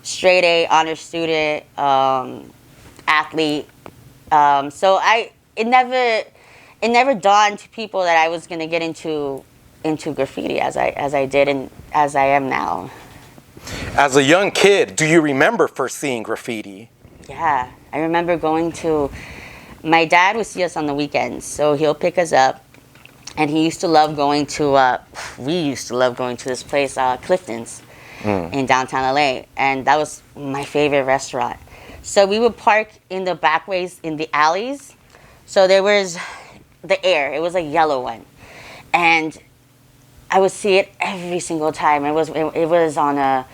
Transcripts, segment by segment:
Straight A, honor student, athlete. So it never dawned to people that I was gonna get into graffiti as I did and as I am now. As a young kid, do you remember first seeing graffiti? Yeah, I remember going to. My dad would see us on the weekends, so he'll pick us up, and he used to love going to. We used to love going to this place, Clifton's, in downtown LA, and that was my favorite restaurant. So we would park in the back ways in the alleys. So there was the AYER. It was a yellow one, and I would see it every single time. It was on a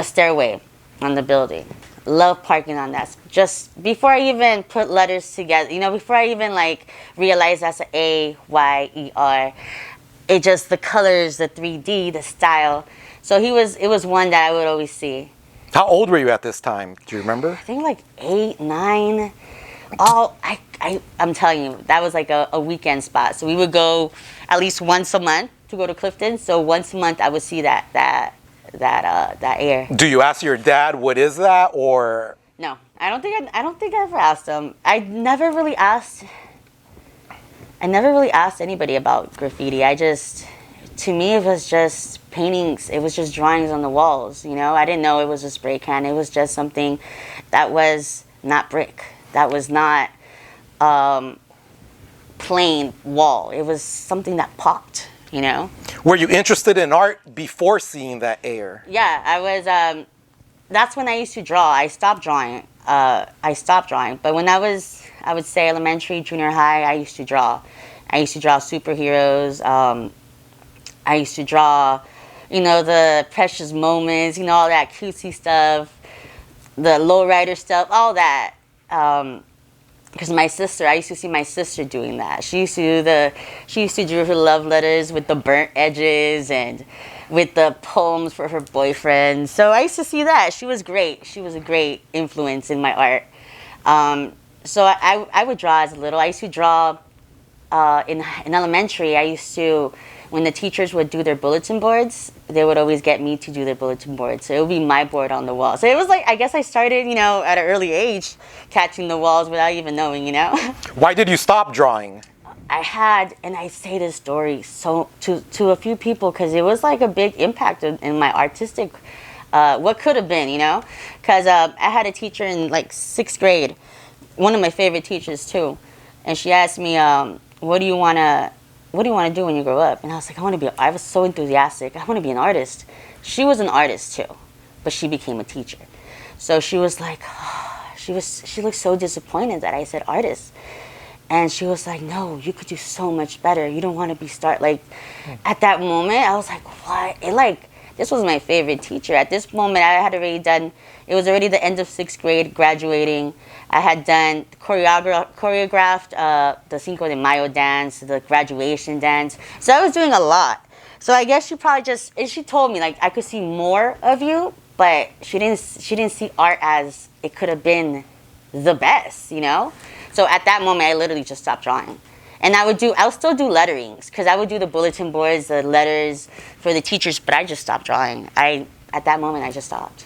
stairway on the building. Love parking on that. Just before I even put letters together, before I even realized that's an AYER, it just the colors, the 3D, the style. So it was one that I would always see. How old were you at this time? Do you remember? I think 8, 9. I'm telling you, that was like a weekend spot. So we would go at least once a month to go to Clifton. So once a month I would see that AYER. Do you ask your dad what is that, or? No, I don't think I ever asked him. I never really asked anybody about graffiti. To me, it was just paintings. It was just drawings on the walls. I didn't know it was a spray can. It was just something that was not brick. That was not plain wall. It was something that popped. Were you interested in art before seeing that AYER? Yeah, I was. That's when I used to draw. I stopped drawing. But when I would say elementary, junior high, I used to draw. I used to draw superheroes. I used to draw, the precious moments, all that cutesy stuff, the lowrider stuff, all that. Because I used to see my sister doing that. She used to do her love letters with the burnt edges and with the poems for her boyfriend. So I used to see that. She was great. She was a great influence in my art. So I would draw as a little. I used to draw in elementary. When the teachers would do their bulletin boards, they would always get me to do their bulletin boards. So it would be my board on the wall. So it was I guess I started, at an early age, catching the walls without even knowing, Why did you stop drawing? And I say this story to a few people because it was a big impact in my artistic, what could have been, Because I had a teacher in 6th grade, one of my favorite teachers too. And she asked me, what do you want to do when you grow up? And I was like, I was so enthusiastic. I want to be an artist. She was an artist too, but she became a teacher. So she was she looked so disappointed that I said artist. And she was like, no, you could do so much better. You don't want to be at that moment, I was like, what? This was my favorite teacher. At this moment, I had already done, it was already the end of 6th grade, graduating. I had done choreographed the Cinco de Mayo dance, the graduation dance. So I was doing a lot. So I guess she told me I could see more of you, but she didn't see art as it could have been the best, So at that moment, I literally just stopped drawing. And I'll still do letterings because I would do the bulletin boards, the letters for the teachers, but I just stopped drawing. At that moment, I just stopped.